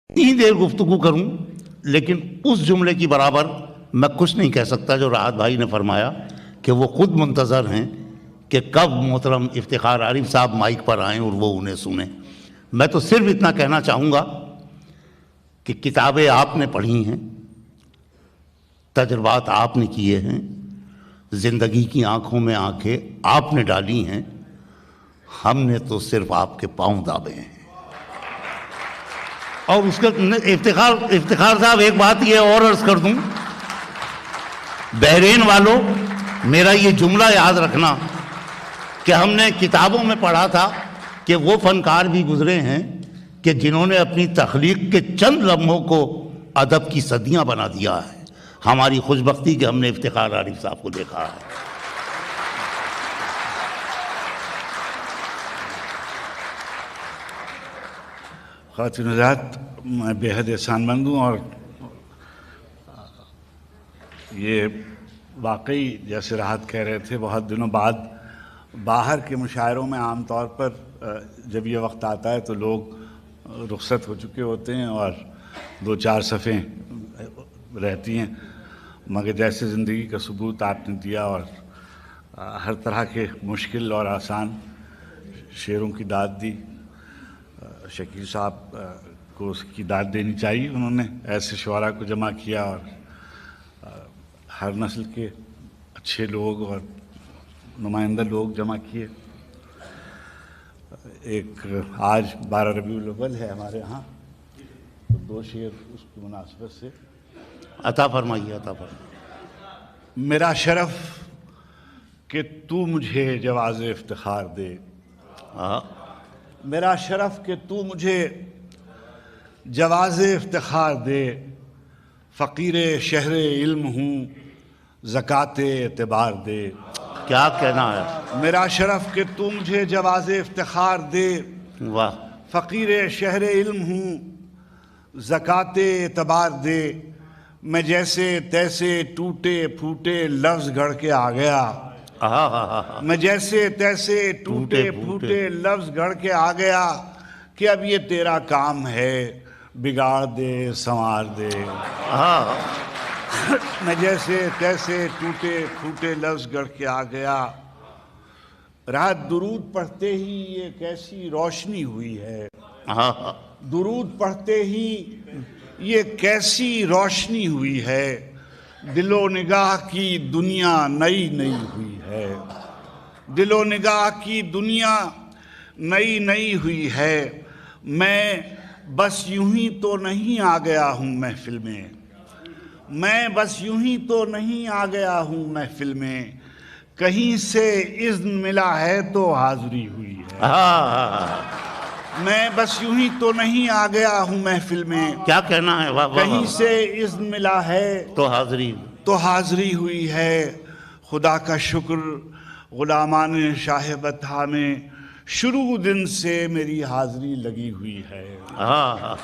اتنی دیر گفتگو کروں لیکن اس جملے کی برابر میں کچھ نہیں کہہ سکتا جو راحت بھائی نے فرمایا کہ وہ خود منتظر ہیں کہ کب محترم افتخار عارف صاحب مائک پر آئیں اور وہ انہیں سنیں۔ میں تو صرف اتنا کہنا چاہوں گا کہ کتابیں آپ نے پڑھی ہیں، تجربات آپ نے کیے ہیں، زندگی کی آنکھوں میں آنکھیں آپ نے ڈالی ہیں، ہم نے تو صرف آپ کے پاؤں دابے ہیں۔ اور اس کے افتخار صاحب ایک بات یہ اور عرض کر دوں، بحرین والوں میرا یہ جملہ یاد رکھنا کہ ہم نے کتابوں میں پڑھا تھا کہ وہ فنکار بھی گزرے ہیں کہ جنہوں نے اپنی تخلیق کے چند لمحوں کو ادب کی صدیاں بنا دیا ہے۔ ہماری خوش بختی کہ ہم نے افتخار عارف صاحب کو دیکھا ہے۔ خواتین حضرات، میں بے حد احسان مند ہوں، اور یہ واقعی جیسے راحت کہہ رہے تھے بہت دنوں بعد باہر کے مشاعروں میں عام طور پر جب یہ وقت آتا ہے تو لوگ رخصت ہو چکے ہوتے ہیں اور 2-4 صفحیں رہتی ہیں، مگر جیسے زندگی کا ثبوت آپ نے دیا اور ہر طرح کے مشکل اور آسان شعروں کی داد دی، شکیل صاحب کو اس کی داد دینی چاہیے۔ انہوں نے ایسے شعراء کو جمع کیا اور ہر نسل کے اچھے لوگ اور نمائندہ لوگ جمع کیے۔ ایک آج 12 ربیع الاول ہے ہمارے ہاں، تو 2 شعر اس کی مناسبت سے عطا فرمائیے، عطا فرمائیے۔ میرا شرف کہ تو مجھے جواز افتخار دے، میرا شرف کہ تو مجھے جواز افتخار دے، فقیر شہر علم ہوں زکوٰۃ اعتبار دے۔ کیا کہنا ہے، میرا شرف کہ تو مجھے جواز افتخار دے، واہ، فقیر شہر علم ہوں زکوٰۃ اعتبار دے۔ میں جیسے تیسے ٹوٹے پھوٹے لفظ گھڑ کے آ گیا، میں جیسے تیسے ٹوٹے پھوٹے لفظ گھڑ کے آ گیا، کہ اب یہ تیرا کام ہے بگاڑ دے سنوار دے۔ میں جیسے تیسے ٹوٹے پھوٹے لفظ گھڑ کے آ گیا۔ رات درود پڑھتے ہی یہ کیسی روشنی ہوئی ہے، درود پڑھتے ہی یہ کیسی روشنی ہوئی ہے، دل و نگاہ کی دنیا نئی نئی ہوئی ہے، دل و نگاہ کی دنیا نئی نئی ہوئی ہے۔ میں بس یوں ہی تو نہیں آ گیا ہوں محفل میں، میں بس یوں ہی تو نہیں آ گیا ہوں محفل میں، کہیں سے اذن ملا ہے تو حاضری ہوئی ہے۔ میں بس یوں ہی تو نہیں آ گیا ہوں محفل میں، کیا کہنا ہے، واہ واہ، کہیں سے اذن ملا ہے تو حاضری تو حاضری ہوئی ہے۔ خدا کا شکر غلامان شاہ بطحا میں شروع دن سے میری حاضری لگی ہوئی ہے۔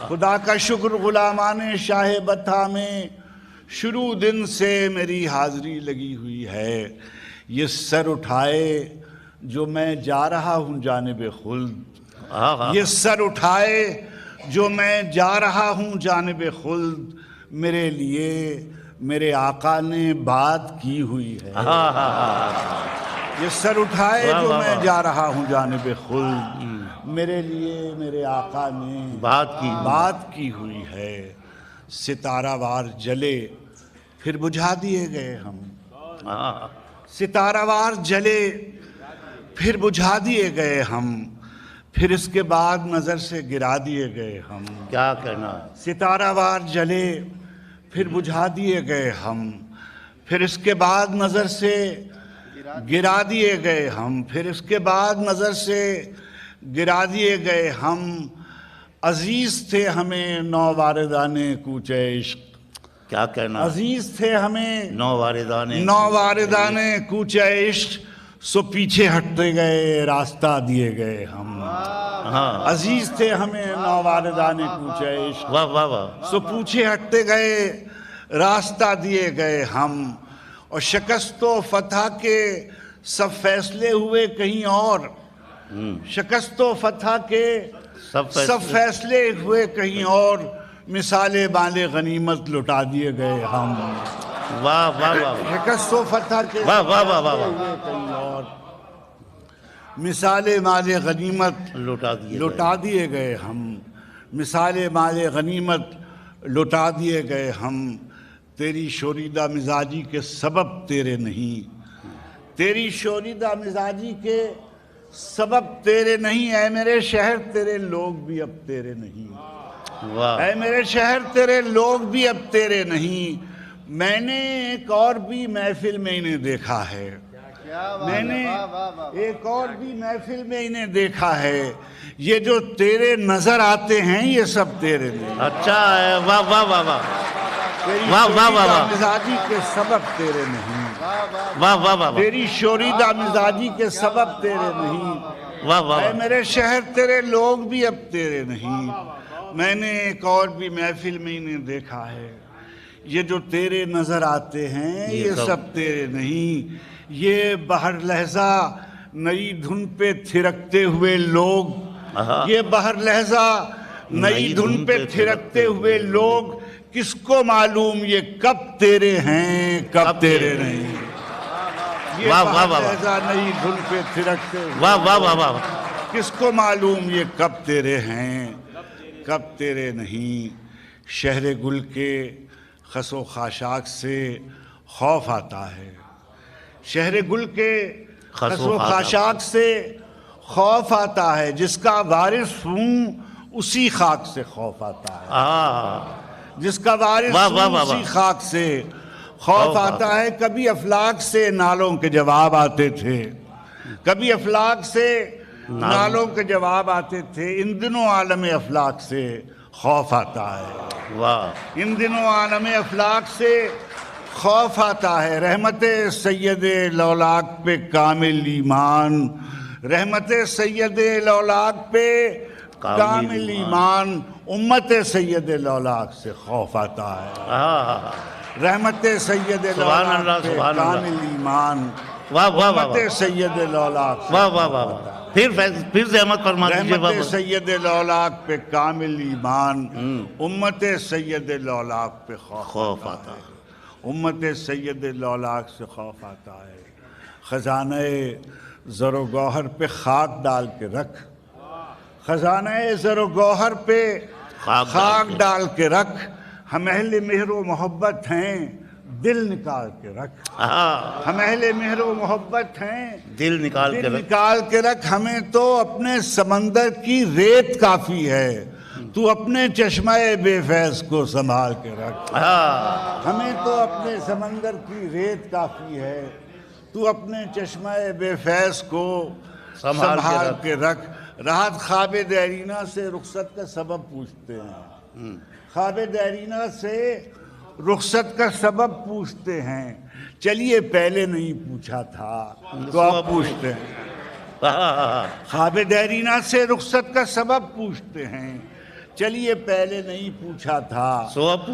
خدا کا شکر غلامان شاہ بطحا میں شروع دن سے میری حاضری لگی ہوئی ہے۔ یہ سر اٹھائے جو میں جا رہا ہوں جانب خلد، یہ سر اٹھائے جو میں جا رہا ہوں جانب خلد، میرے لیے میرے آقا نے بات کی ہوئی ہے۔ یہ سر اٹھائے جو میں جا رہا ہوں جانب خلد، میرے لیے میرے آقا نے بات کی ہوئی ہے۔ ستارہ وار جلے پھر بجھا دیے گئے ہم، ستارہ وار جلے پھر بجھا دیے گئے ہم، پھر اس کے بعد نظر سے گرا دیے گئے ہم۔ کیا کہنا ہے، ستارہ وار جلے پھر بجھا دیے گئے ہم، پھر اس کے بعد نظر سے گرا دیے گئے ہم، پھر اس کے بعد نظر سے گرا دیے گئے ہم۔ عزیز تھے ہمیں نوواردان کوچ عشق، کیا کہنا، عزیز تھے ہمیں نوواردان کوچ عشق، سو پیچھے ہٹتے گئے راستہ دیے گئے ہم۔ عزیز تھے ہمیں نوواردان کوچ عشق، واہ واہ واہ، سو پیچھے ہٹتے گئے راستہ دیے گئے ہم۔ اور شکست و فتح کے سب فیصلے ہوئے کہیں اور، شکست و فتح کے سب فیصلے ہوئے کہیں اور، مثال مال غنیمت لٹا دیے گئے ہم. واہ واہ واہ شکست و فتح کے واہ واہ واہ واہ کہیں اور. مثال مال غنیمت لٹا دیے گئے ہم. مثال مال غنیمت لٹا دیے گئے ہم. تیری شوریدہ مزاجی کے سبب تیرے نہیں. تیری شوریدہ مزاجی کے سبب تیرے نہیں. اے میرے شہر تیرے لوگ بھی اب تیرے نہیں. اے میرے شہر تیرے لوگ بھی اب تیرے نہیں. میں نے ایک اور بھی محفل میں انہیں دیکھا ہے. میں نے ایک اور بھی محفل میں انہیں دیکھا ہے. یہ جو تیرے نظر آتے ہیں یہ سب تیرے نہیں. اچھا ہے. واہ واہ واہ واہ تیری واہ واہ واہ شوریدہ واہ مزاجی کے سبب تیرے نہیں. واہ واہ واہ تیری شوریدہ مزاجی کے سبب تیرے نہیں. واہ واہ اے میرے شہر تیرے لوگ بھی اب تیرے نہیں. میں نے ایک اور بھی محفل میں انہیں دیکھا ہے. یہ جو تیرے نظر آتے ہیں یہ سب تیرے نہیں. یہ بہر لہجہ نئی دھن پہ تھرکتے ہوئے لوگ. یہ بہر لہجہ نئی دھن پہ تھرکتے ہوئے لوگ کس کو معلوم یہ کب تیرے ہیں کب تیرے نہیں. یہ بہر لہجہ نئی دھن پہ تھرکتے ہوئے واہ واہ واہ واہ کس کو معلوم یہ کب تیرے ہیں کب تیرے نہیں. شہر گل کے خس و خاشاک سے خوف آتا ہے. شہر گل کے خس و خاشاک سے خوف آتا ہے. جس کا وارث ہوں اسی خاک سے خوف آتا ہے. جس کا وارث ہوں اسی خاک سے خوف آتا ہے. کبھی افلاک سے نالوں کے جواب آتے تھے. کبھی افلاک سے نالوں کے جواب آتے تھے. ان دنوں عالم افلاک سے خوف آتا ہے. ان دنوں عالم افلاک سے خوف آتا ہے. رحمت سید لولاک پہ کامل ایمان. رحمت سید لولاک پہ کامل ایمان. امت سید لولاک سے خوف آتا ہے. رحمت سید لولاک پہ کامل ایمان. امت سید لولاک سے پھر زحمت فرما دیجیے. رحمت سید لولاک پہ کامل ایمان. امت سید لولاک پہ خوف آتا ہے. امت سید لولاک سے خوف آتا ہے. خزانہ زر و گوہر پہ خاک ڈال کے رکھ. خزانہ زر و گوہر پہ خاک ڈال کے رکھ. ہم اہل مہر و محبت ہیں دل نکال کے رکھ. ہم اہل مہر و محبت ہیں دل نکال کے رکھ. ہمیں تو اپنے سمندر کی ریت کافی ہے. تو اپنے چشمہ بے فیض کو سنبھال کے رکھ. ہمیں تو اپنے سمندر کی ریت کافی ہے. تو اپنے چشمہ بے فیض کو سنبھال کے رکھ. راحت خواب دیرینہ سے رخصت کا سبب پوچھتے ہیں. خواب دیرینہ سے رخصت کا سبب پوچھتے ہیں. چلیے پہلے نہیں پوچھا تھا تو اب پوچھتے ہیں. خواب دیرینہ سے رخصت کا سبب پوچھتے ہیں. چلیے پہلے نہیں پوچھا تھا سو اب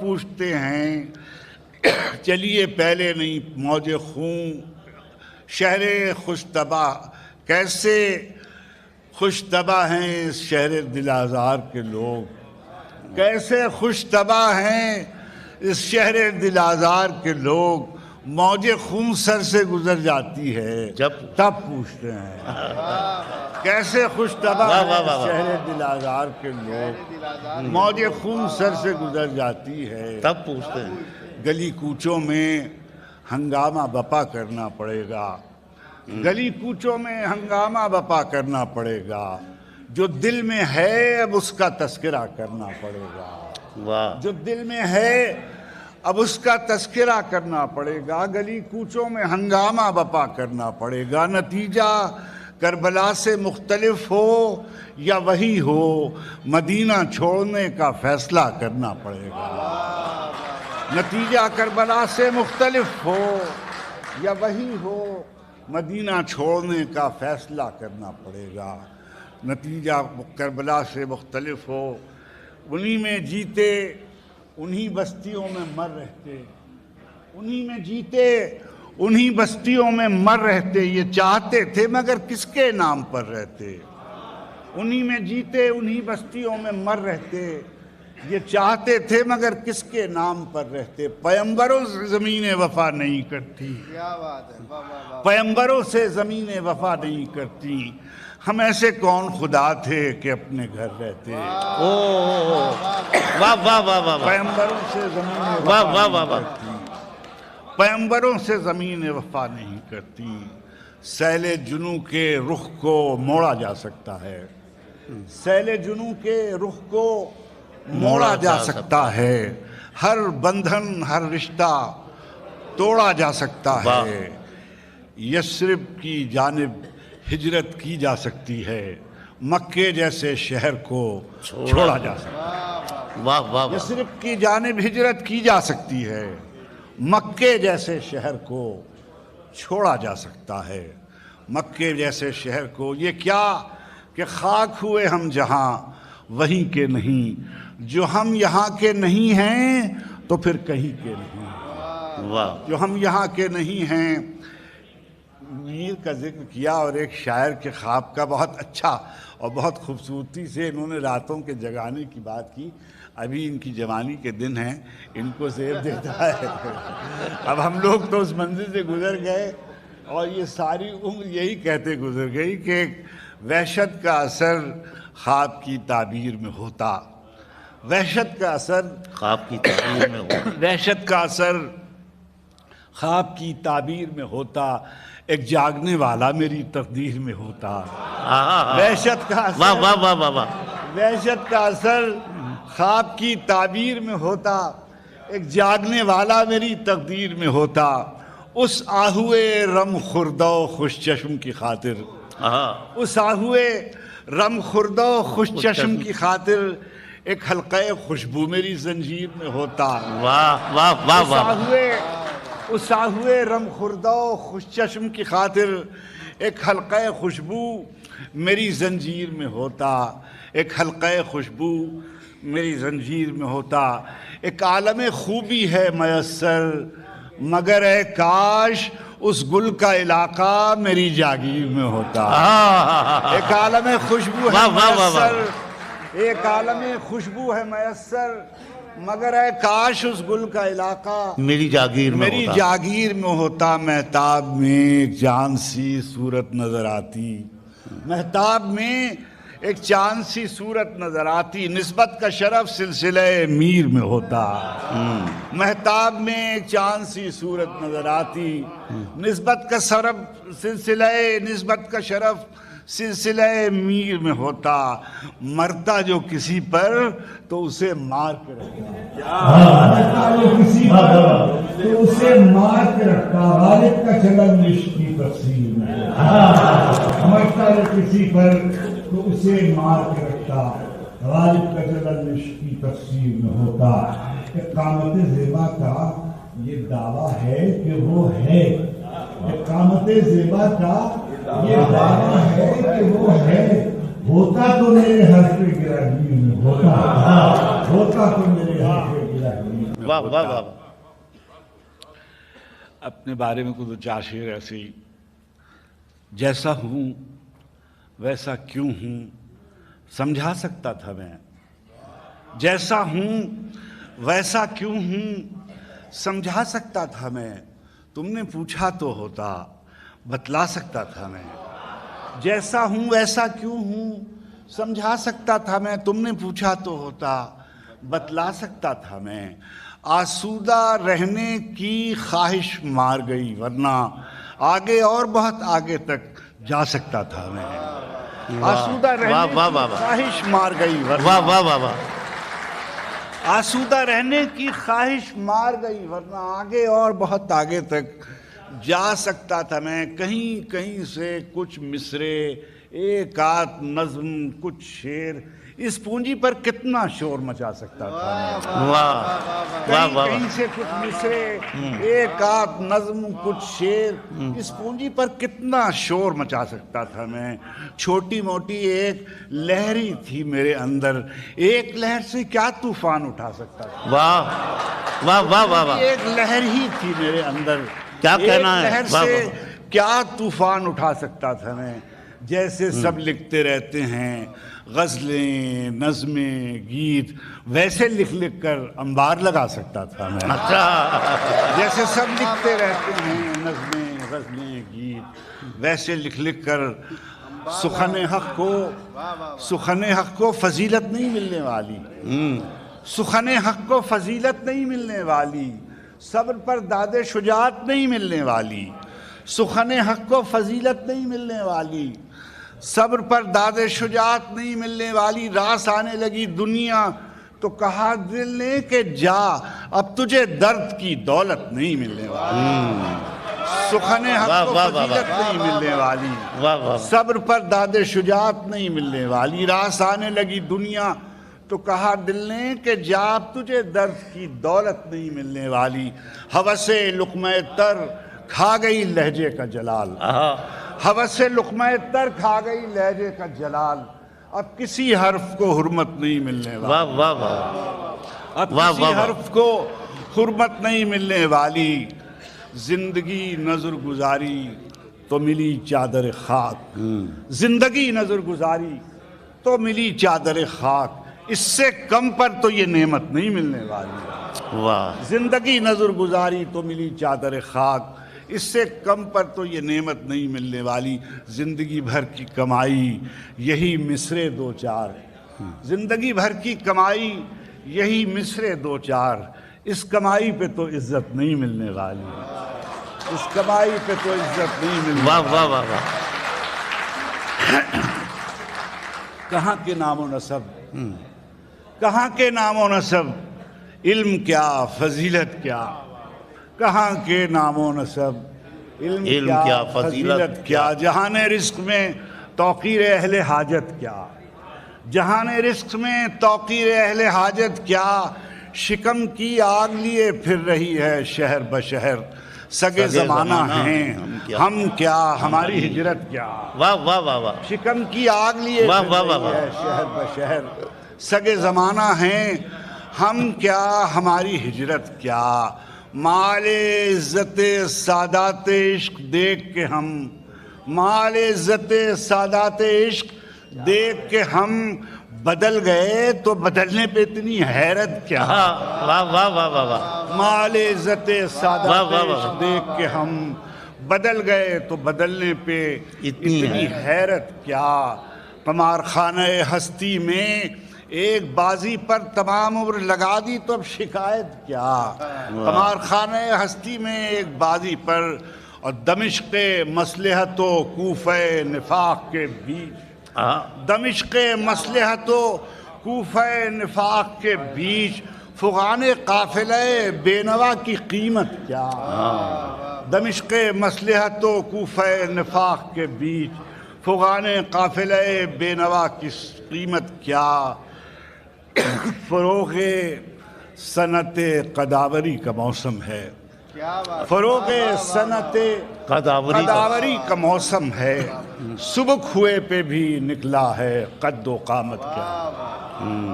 پوچھتے ہیں. چلیے پہلے نہیں موج خون شہر خوش طبع. کیسے خوش طبع ہیں اس شہر دل آزار کے لوگ. کیسے خوش طبع ہیں اس شہر دل آزار کے لوگ. موج خون سر سے گزر جاتی ہے تب پوچھتے ہیں. کیسے خوش طبع ہیں اس شہر دل آزار کے لوگ. موج خون سر سے گزر جاتی ہے تب پوچھتے ہیں. گلی کوچوں میں ہنگامہ بپا کرنا پڑے گا. گلی کوچوں میں ہنگامہ بپا کرنا پڑے گا. جو دل میں ہے اب اس کا تذکرہ کرنا پڑے گا. جو دل میں ہے اب اس کا تذکرہ کرنا پڑے گا. گلی کوچوں میں ہنگامہ بپا کرنا پڑے گا. نتیجہ کربلا سے مختلف ہو یا وہی ہو مدینہ چھوڑنے کا فیصلہ کرنا پڑے گا. نتیجہ کربلا سے مختلف ہو یا وہی ہو مدینہ چھوڑنے کا فیصلہ کرنا پڑے گا. نتیجہ کربلا سے مختلف ہو. انہی میں جیتے انہی بستیوں میں مر رہتے. انہی میں جیتے انہی بستیوں میں مر رہتے. یہ چاہتے تھے مگر کس کے نام پر رہتے. انہی میں جیتے انہی بستیوں میں مر رہتے. یہ چاہتے تھے مگر کس کے نام پر رہتے، پیمبروں سے زمین وفا نہیں کرتی، کیا بات ہے، پیمبروں سے زمین وفا نہیں کرتی، ہم ایسے کون خدا تھے کہ اپنے گھر رہتے، واہ واہ واہ واہ، پیمبروں سے زمین واہ وفا واہ نہیں واہ واہ، کرتی، پیمبروں سے زمین وفا نہیں کرتی، سیل جنوں کے رخ کو موڑا جا سکتا ہے، سیل جنوں کے رخ کو موڑا جا سکتا ہے، ہر بندھن ہر رشتہ توڑا جا سکتا ہے، یثرب کی جانب ہجرت کی جا سکتی ہے، مکے جیسے شہر کو چھوڑا جا سکتا ہے، واہ واہ، یثرب کی جانب ہجرت کی جا سکتی ہے، مکے جیسے شہر کو چھوڑا جا سکتا ہے، مکے جیسے شہر کو، یہ کیا کہ خاک ہوئے ہم جہاں وہیں کے نہیں، جو ہم یہاں کے نہیں ہیں تو پھر کہیں کے نہیں، واہ، جو ہم یہاں کے نہیں ہیں۔ میر کا ذکر کیا اور ایک شاعر کے خواب کا بہت اچھا اور بہت خوبصورتی سے انہوں نے راتوں کے جگانے کی بات کی، ابھی ان کی جوانی کے دن ہیں، ان کو زیب دیتا ہے، اب ہم لوگ تو اس منزل سے گزر گئے اور یہ ساری عمر یہی کہتے گزر گئی کہ وحشت کا اثر خواب کی تعبیر میں ہوتا، وحشت کا اثر خواب کی تعبیر میں ہو، وحشت کا اثر خواب کی تعبیر میں ہوتا، ایک جاگنے والا میری تقدیر میں ہوتا، وحشت کا واہ اثر، واہ واہ واہ واہ، وحشت کا اثر خواب کی تعبیر میں ہوتا، ایک جاگنے والا میری تقدیر میں ہوتا، اس آہوئے رم خوردہ و خوش چشم کی خاطر، اس آہوئے رم خوردہ و خوش چشم کی خاطر ایک حلقہ خوشبو میری زنجیر میں ہوتا، واہ واہ واہ واہ، اس آہوئے رم خوردہ و خوش چشم کی خاطر ایک حلقہ خوشبو میری زنجیر میں ہوتا، ایک حلقہ خوشبو میری زنجیر میں ہوتا، ایک عالم خوبی ہے میسر مگر اے کاش اس گل کا علاقہ میری جاگیر میں ہوتا، ایک عالم خوشبو ہے میسر، ایک عالم خوشبو ہے میسر مگر اے کاش اس گل کا علاقہ میری جاگیر میں میری ہوتا، جاگیر میں ہوتا، مہتاب میں ایک چاند سی صورت نظر آتی، مہتاب میں ایک چاند سی صورت نظر آتی، نسبت کا شرف سلسلہ میر میں ہوتا، مہتاب میں ایک چاند سی صورت نظر آتی، نسبت کا شرف سلسلہ میر میں ہوتا، مرتا جو کسی پر تو اسے مار کے رکھتا، مرتا جو کسی پر تو اسے مار کے رکھتا، غالب کا چلن عشق کی تفسیر میں، مرتا جو کسی پر تو اسے مار کے رکھتا، غالب کا چلن عشق کی تفسیر میں ہوتا، اقامت زیبا کا یہ دعویٰ ہے کہ وہ ہے، اقامت زیبا کا یہ دعویٰ ہے کہ وہ ہے، ہوتا تو میرے حرف گراگیر میں ہوتا تو میرے حرف گراگیر میں واہ واہ واہ، اپنے بارے میں کوئی دو چار شعر ایسے ہی، جیسا ہوں ویسا کیوں ہوں سمجھا سکتا تھا میں، جیسا ہوں ویسا کیوں ہوں سمجھا سکتا تھا میں، تم نے پوچھا تو ہوتا بتلا سکتا تھا میں، جیسا ہوں ویسا کیوں ہوں سمجھا سکتا تھا میں، تم نے پوچھا تو ہوتا بتلا سکتا تھا میں، آسودہ رہنے کی خواہش مار گئی ورنہ آگے اور بہت آگے تک جا سکتا تھا میں، آسودہ رہنے کی خواہش مار گئی واہ واہ واہ واہ، آسودہ رہنے کی خواہش مار گئی ورنہ آگے اور بہت آگے تک جا سکتا تھا میں، کہیں کہیں سے کچھ مصرے ایک آدھ نظم کچھ شعر، اس پونجی پر کتنا شور مچا سکتا تھا میں، کہیں کہیں سے کچھ مصرے ایک آدھ نظم کچھ شعر، اس پونجی پر کتنا شور مچا سکتا تھا میں، چھوٹی موٹی ایک لہری تھی میرے اندر، ایک لہر سے کیا طوفان اٹھا سکتا تھا، واہ واہ واہ واہ واہ، ایک لہر ہی تھی میرے اندر، کیا کہنا ہے، ایک لہر سے کیا طوفان اٹھا سکتا تھا میں، جیسے سب لکھتے رہتے ہیں غزلیں، نظمیں، گیت ویسے لکھ لکھ کر انبار لگا سکتا تھا میں، جیسے سب لکھتے رہتے ہیں نظمیں، غزلیں، گیت ویسے لکھ لکھ کر سخن حق کو فضیلت نہیں ملنے والی، سخن حق کو فضیلت نہیں ملنے والی، صبر پر داد شجاعت نہیں ملنے والی، سخن حق کو فضیلت نہیں ملنے والی، صبر پر داد شجاعت نہیں ملنے والی، راس آنے لگی دنیا تو کہا دل نے کہ جا اب تجھے درد کی دولت نہیں ملنے والی، سخن حق کو فضیلت نہیں ملنے والی، صبر پر داد شجاعت نہیں ملنے والی، راس آنے لگی دنیا تو کہا دل نے کہ جا اب تجھے درد کی دولت نہیں ملنے والی، ہوس لقمہ تر کھا گئی لہجے کا جلال، ہوس لقمہ تر کھا گئی لہجے کا جلال، اب کسی حرف کو حرمت نہیں ملنے والی، اب کسی حرف کو حرمت نہیں ملنے والی، زندگی نظر گزاری تو ملی چادر خاک، زندگی نظر گزاری تو ملی چادر خاک، اس سے کم پر تو یہ نعمت نہیں ملنے والی، زندگی نظر گزاری تو ملی چادر خاک، اس سے کم پر تو یہ نعمت نہیں ملنے والی، زندگی بھر کی کمائی یہی مصرے دو چار، زندگی بھر کی کمائی یہی مصرے دو چار، اس کمائی پہ تو عزت نہیں ملنے والی، اس کمائی پہ تو عزت نہیں ملنے والی، کہاں کے نام و نسب، کہاں کے نام و نسب، علم کیا فضیلت کیا، کہاں کے نام و نسب، علم کیا فضیلت کیا، جہان رزق میں توقیر اہل حاجت کیا، جہان رزق میں توقیر اہل حاجت کیا، شکم کی آگ لیے پھر رہی ہے شہر بشہر، سگے زمانہ ہیں ہم کیا ہماری ہجرت کیا، شکم کی آگ لیے پھر رہی ہے شہر بشہر، سگے زمانہ ہیں ہم کیا ہماری ہجرت کیا، مال عزت سادات عشق دیکھ کے ہم، مال عزت سادات عشق دیکھ کے ہم بدل گئے تو بدلنے پہ اتنی حیرت کیا، مال عزت سادات عشق دیکھ کے ہم بدل گئے تو بدلنے پہ اتنی حیرت کیا، قمار خانہ ہستی میں ایک بازی پر تمام عمر لگا دی تو اب شکایت کیا، قمار خانہ ہستی میں ایک بازی پر اور دمشق مصلحت و کوفہ نفاق کے بیچ، دمشق مصلحت و کوفہ نفاق کے بیچ، فغان قافلہ بے نوا کی قیمت کیا، دمشق مصلحت و کوفہ نفاق کے بیچ، فغان قافلہ بے نوا کی قیمت کیا، فروغ صنعت قداوری کا موسم ہے، فروغ صنعت قداوری کا موسم ہے، سبک ہوئے پہ بھی نکلا ہے قد و قامت کیا،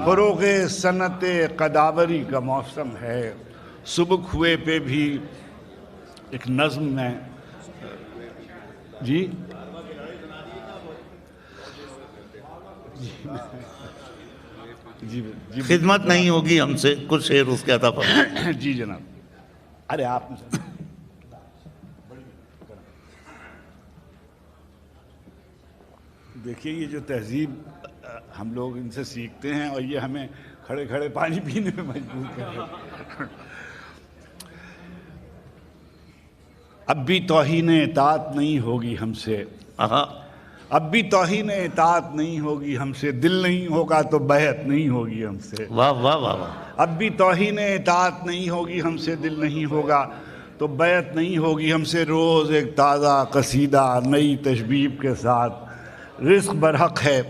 فروغ صنعت قداوری کا موسم ہے، سبک ہوئے پہ بھی ایک نظم میں جی خدمت نہیں ہوگی ہم سے، کچھ شعر اس کے عطا فرمائیں۔ جی جناب، ارے آپ دیکھیے یہ جو تہذیب ہم لوگ ان سے سیکھتے ہیں اور یہ ہمیں کھڑے کھڑے پانی پینے میں مجبور کر رہے ہیں۔ اب بھی توہین اطاعت نہیں ہوگی ہم سے، اب بھی توہین اطاعت نہیں ہوگی ہم سے، دل نہیں ہوگا تو بیعت نہیں ہوگی ہم سے، اب بھی توہین اطاعت نہیں ہوگی ہم سے، دل نہیں ہوگا تو بیعت نہیں ہوگی ہم سے، روز ایک تازہ قصیدہ نئی تشبیب کے ساتھ، رزق برحق ہے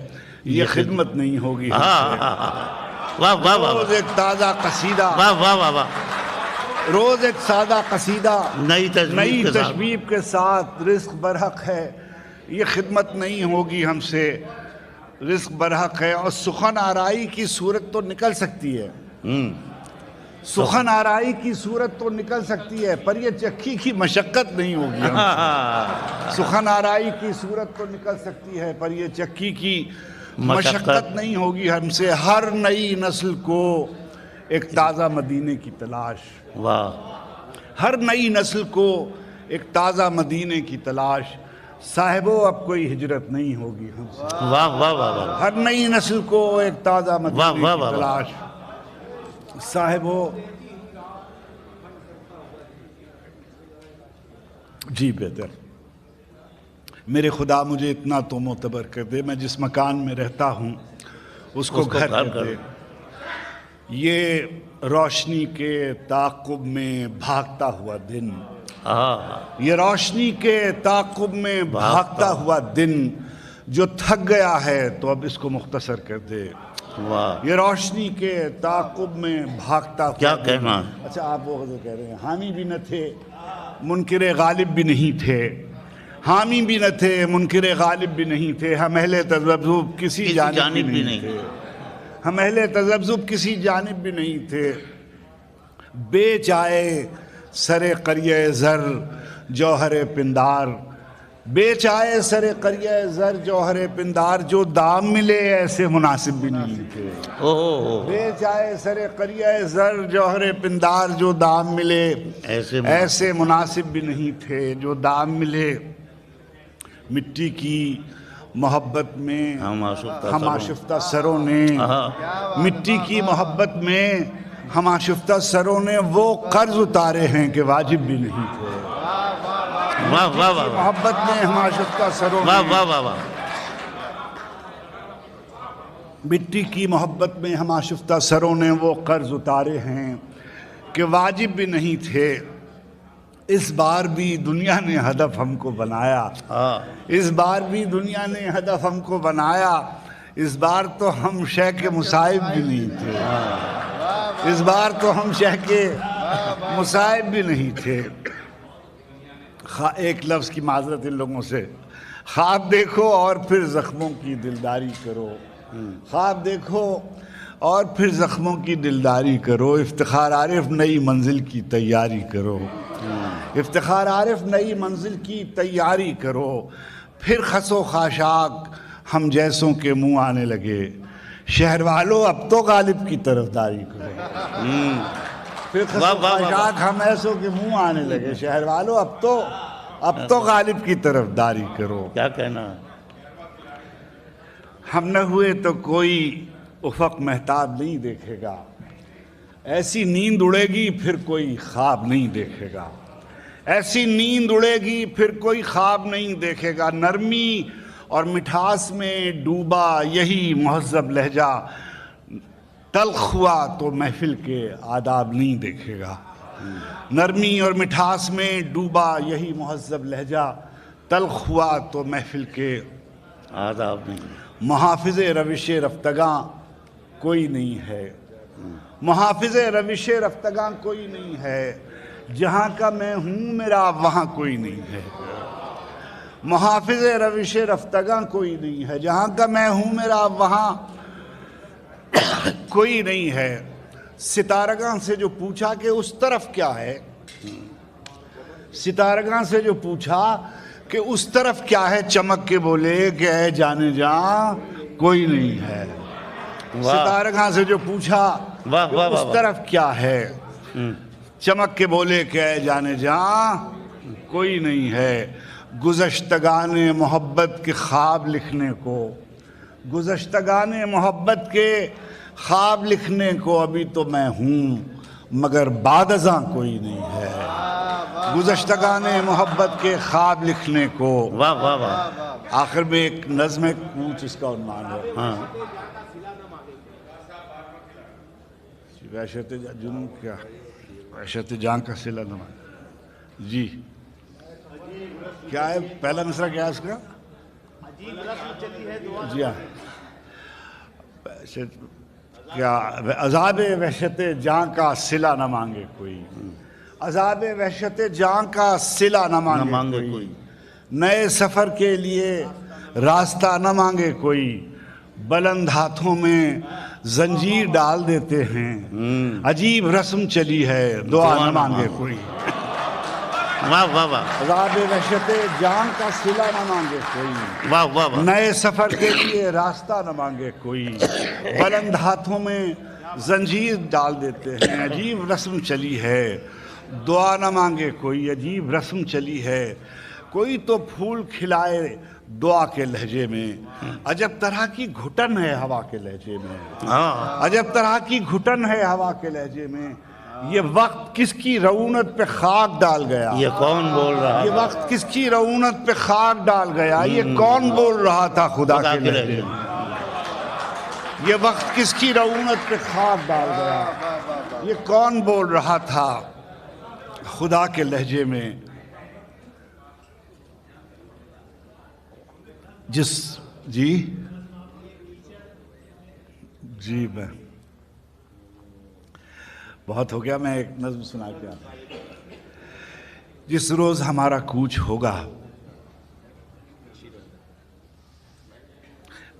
یہ خدمت نہیں ہوگی ہم سے، روز ایک تازہ قصیدہ، روز ایک سادہ قصیدہ نئی تشبیب کے ساتھ، رزق برحق ہے یہ خدمت نہیں ہوگی ہم سے، رزق برحق ہے، اور سخن آرائی کی صورت تو نکل سکتی ہے، سخن آرائی کی صورت تو نکل سکتی ہے، پر یہ چکی کی مشقت نہیں ہوگی ہم سے، سخن آرائی کی صورت تو نکل سکتی ہے پر یہ چکی کی مشقت نہیں ہوگی ہم سے، ہر نئی نسل کو ایک تازہ مدینے کی تلاش، واہ ہر نئی نسل کو ایک تازہ مدینے کی تلاش، صاحبو اب کوئی ہجرت نہیں ہوگی ہم سے، واہ واہ واہ واہ، ہر نئی نسل کو ایک تازہ مدینے واہ واہ کی واہ، تلاش، صاحبو جی بہتر، میرے خدا مجھے اتنا تو معتبر کر دے، میں جس مکان میں رہتا ہوں اس کو گھر کر دے، یہ روشنی کے تعاقب میں بھاگتا ہوا دن، یہ روشنی کے تعاقب میں بھاگتا ہوا دن جو تھک گیا ہے تو اب اس کو مختصر کر دے، واہ یہ روشنی کے تعاقب میں بھاگتا ہوا کیا دن۔ کہنا، اچھا آپ وہ غزل کہہ رہے ہیں، حامی بھی نہ تھے منکر غالب بھی نہیں تھے، حامی بھی نہ تھے منکر غالب بھی نہیں تھے، ہم اہل تذبذب کسی جانب بھی نہیں تھے، ہم اہل تذبذب کسی جانب بھی نہیں تھے، بیچ آئے سر قریہ زر جوہر پندار، بیچ آئے سر قریہ زر جوہر پندار، جو دام ملے ایسے مناسب بھی نہیں تھے، بیچ آئے سر قریہ زر جوہر پندار، جو دام ملے ایسے مناسب بھی نہیں تھے، جو دام ملے، مٹی کی محبت میں ہم آشفتہ سروں نے، مٹی کی محبت میں ہم آشفتہ سروں نے وہ قرض اتارے ہیں کہ واجب بھی نہیں تھے، واہ واہ واہ، محبت میں ہم آشفتہ سروں واہ نے، واہ واہ واہ، مٹی کی محبت میں ہم آشفتہ سروں نے وہ قرض اتارے ہیں کہ واجب بھی نہیں تھے، اس بار بھی دنیا نے ہدف ہم کو بنایا، اس بار بھی دنیا نے ہدف ہم کو بنایا، اس بار تو ہم شے کے مصائب بھی نہیں تھے، اس بار تو ہم شے کے مصائب بھی نہیں تھے، ایک لفظ کی معذرت ان لوگوں سے، خواب دیکھو اور پھر زخموں کی دلداری کرو، خواب دیکھو اور پھر زخموں کی دلداری کرو، افتخار عارف نئی منزل کی تیاری کرو، افتخار عارف نئی منزل کی تیاری کرو، پھر خس و خاشاک ہم جیسوں کے منہ آنے لگے، شہر والوں اب تو غالب کی طرفداری کرو، پھر خس و خاشاک ہم ایسوں کے منہ آنے لگے، شہر والوں اب تو غالب کی طرفداری کرو، کیا کہنا، ہم نہ ہوئے تو کوئی افق مہتاب نہیں دیکھے گا، ایسی نیند اڑے گی پھر کوئی خواب نہیں دیکھے گا، ایسی نیند اڑے گی پھر کوئی خواب نہیں دیکھے گا، نرمی اور مٹھاس میں ڈوبا یہی مہذب لہجہ تلخ ہوا تو محفل کے آداب نہیں دیکھے گا، نرمی اور مٹھاس میں ڈوبا یہی مہذب لہجہ تلخ ہوا تو محفل کے آداب نہیں، محافظ روش رفتگاں کوئی نہیں ہے، محافظ روش رفتگاں کوئی نہیں ہے، جہاں کا میں ہوں میرا وہاں کوئی نہیں ہے، محافظ روش رفتگاں کوئی نہیں ہے، جہاں کا میں ہوں میرا وہاں کوئی نہیں ہے، ستارگاں سے جو پوچھا کہ اس طرف کیا ہے، ستارگاں سے جو پوچھا کہ اس طرف کیا ہے، چمک کے بولے کہ اے جانے جاں کوئی نہیں ہے، ستارگاں سے جو پوچھا اس طرف کیا ہے، چمک کے بولے کہ اے جانے جاں کوئی نہیں ہے، گزشتگان محبت کے خواب لکھنے کو، گزشتگان محبت کے خواب لکھنے کو ابھی تو میں ہوں مگر بعد ازاں کوئی نہیں ہے، گزشتگان محبت کے خواب لکھنے کو، واہ واہ واہ، آخر میں ایک نظم ہے کوچ اس کا عنوان ہے، وحشت جنوں کیا وحشت جان کا صلہ نما، جی کیا ہے پہلا مصرع کیا ہے اس کا، جی ہاں، کیا عذاب وحشت جان کا صلہ نہ مانگے کوئی، عذاب وحشت جان کا صلہ نہ مانگے کوئی، نئے سفر کے لیے راستہ نہ مانگے کوئی، بلند ہاتھوں میں زنجیر ڈال دیتے ہیں، عجیب رسم چلی ہے دعا نہ مانگے کوئی، واہ واہ واہ راب وحشت جان کا صلہ نہ مانگے کوئی، واہ واہ واہ نئے سفر کے لیے راستہ نہ مانگے کوئی، بلند ہاتھوں میں زنجیر ڈال دیتے ہیں، عجیب رسم چلی ہے، دعا نہ مانگے کوئی، عجیب رسم چلی ہے، کوئی تو پھول کھلائے دعا کے لہجے میں، عجب طرح کی گھٹن ہے ہوا کے لہجے میں، عجب طرح کی گھٹن ہے ہوا کے لہجے میں، یہ وقت کس کی رعونت پہ خاک ڈال گیا، یہ کون بول رہا ہے؟ یہ وقت کس کی رعونت پہ خاک ڈال گیا، یہ کون بول رہا تھا خدا کے لہجے میں، یہ وقت کس کی رعونت پہ خاک ڈال گیا، یہ کون بول رہا تھا خدا کے لہجے میں، جی میں بہت ہو گیا، میں ایک نظم سنا کے آتا ہوں۔ جس روز ہمارا کوچ ہوگا،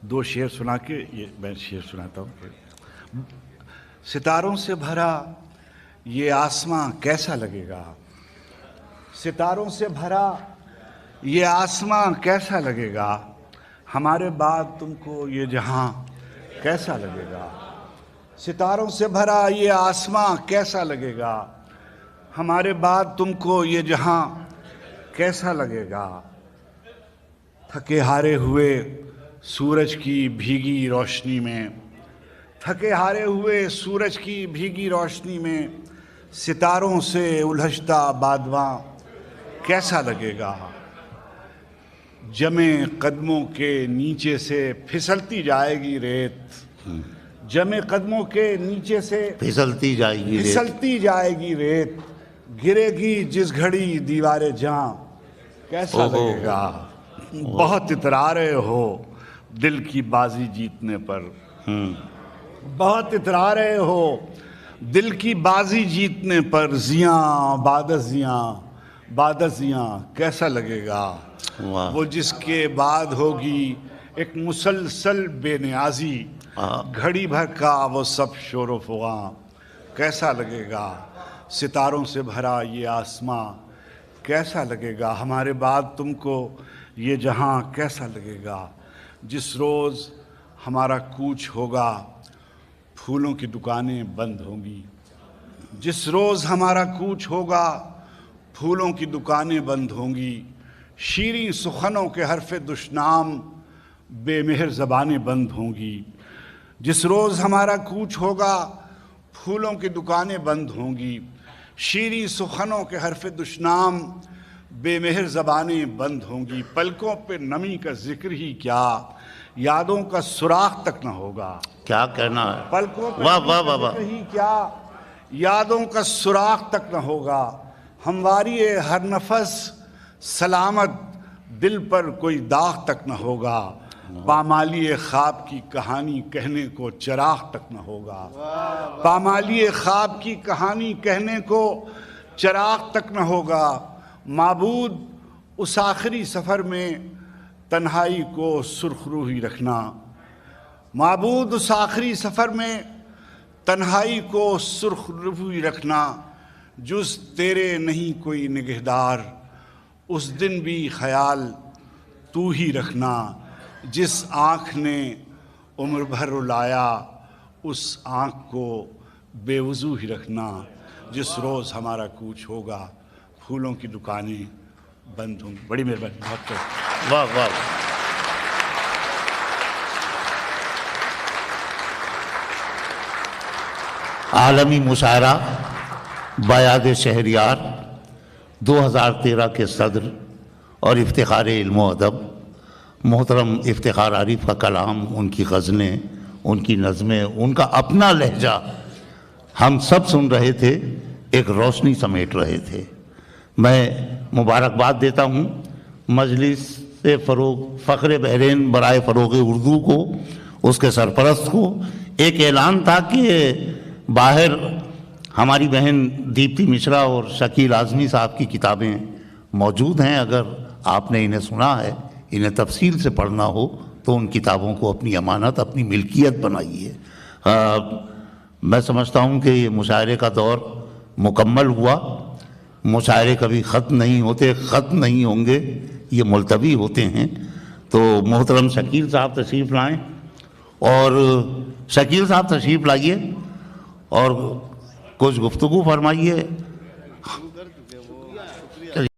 دو شعر سنا کے یہ میں شعر سناتا ہوں۔ ستاروں سے بھرا یہ آسماں کیسا لگے گا، ستاروں سے بھرا یہ آسماں کیسا لگے گا، ہمارے بعد تم کو یہ جہاں کیسا لگے گا، ستاروں سے بھرا یہ آسماں کیسا لگے گا، ہمارے بعد تم کو یہ جہاں کیسا لگے گا، تھکے ہارے ہوئے سورج کی بھیگی روشنی میں، تھکے ہارے ہوئے سورج کی بھیگی روشنی میں، ستاروں سے الجھتا بادواں کیسا لگے گا، جمے قدموں کے نیچے سے پھسلتی جائے گی ریت، جمے قدموں کے نیچے سے پھسلتی جائے گی ریت، پھسلتی جائے گی ریت، گرے گی جس گھڑی دیوار جاں کیسا لگے گا، بہت اترارے ہو دل کی بازی جیتنے پر، بہت اترارے ہو دل کی بازی جیتنے پر، زیاں بعد زیاں کیسا لگے گا، وہ جس کے بعد ہوگی ایک مسلسل بے نیازی، گھڑی بھر کا وہ سب شور و فغاں کیسا لگے گا، ستاروں سے بھرا یہ آسماں کیسا لگے گا، ہمارے بعد تم کو یہ جہاں کیسا لگے گا، جس روز ہمارا کوچ ہوگا پھولوں کی دکانیں بند ہوں گی، جس روز ہمارا کوچ ہوگا پھولوں کی دکانیں بند ہوں گی، شیریں سخنوں کے حرف دشنام بے مہر زبانیں بند ہوں گی، جس روز ہمارا کوچ ہوگا پھولوں کی دکانیں بند ہوں گی، شیریں سخنوں کے حرف دشنام بے مہر زبانیں بند ہوں گی، پلکوں پہ نمی کا ذکر ہی کیا، یادوں کا سراغ تک نہ ہوگا، کیا کہنا ہے، پلکوں پہ واہ نمی واہ کا واہ واہ، ذکر ہی کیا، یادوں کا سراغ تک نہ ہوگا، ہمواری ہر نفس سلامت دل پر کوئی داغ تک نہ ہوگا، پامالی خواب کی کہانی کہنے کو چراغ تک نہ ہوگا، پامالی خواب کی کہانی کہنے کو چراغ تک نہ ہوگا، معبود اس آخری سفر میں تنہائی کو سرخ روحی رکھنا، معبود اس آخری سفر میں تنہائی کو سرخ روحی رکھنا، جز تیرے نہیں کوئی نگہدار، اس دن بھی خیال تو ہی رکھنا، جس آنکھ نے عمر بھر رلایا اس آنکھ کو بے وضو ہی رکھنا، جس روز ہمارا کوچ ہوگا پھولوں کی دکانیں بند ہوں گی۔ بڑی مہربانی، بہت بہت واہ واہ، عالمی مشاعرہ بیاد شہریار 2013 کے صدر اور افتخار علم و ادب محترم افتخار عارف کا کلام، ان کی غزلیں، ان کی نظمیں، ان کا اپنا لہجہ ہم سب سن رہے تھے، ایک روشنی سمیٹ رہے تھے۔ میں مبارکباد دیتا ہوں مجلس سے فخر بحرین برائے فروغ اردو کو، اس کے سرپرست کو۔ ایک اعلان تھا کہ باہر ہماری بہن دیپتی مشرا اور شکیل اعظمی صاحب کی کتابیں موجود ہیں، اگر آپ نے انہیں سنا ہے، انہیں تفصیل سے پڑھنا ہو تو ان کتابوں کو اپنی امانت، اپنی ملکیت بنائیے۔ میں سمجھتا ہوں کہ یہ مشاعرے کا دور مکمل ہوا۔ مشاعرے کبھی ختم نہیں ہوتے، ختم نہیں ہوں گے، یہ ملتوی ہوتے ہیں۔ تو محترم شکیل صاحب تشریف لائیں، اور شکیل صاحب تشریف لائیے اور کچھ گفتگو فرمائیے۔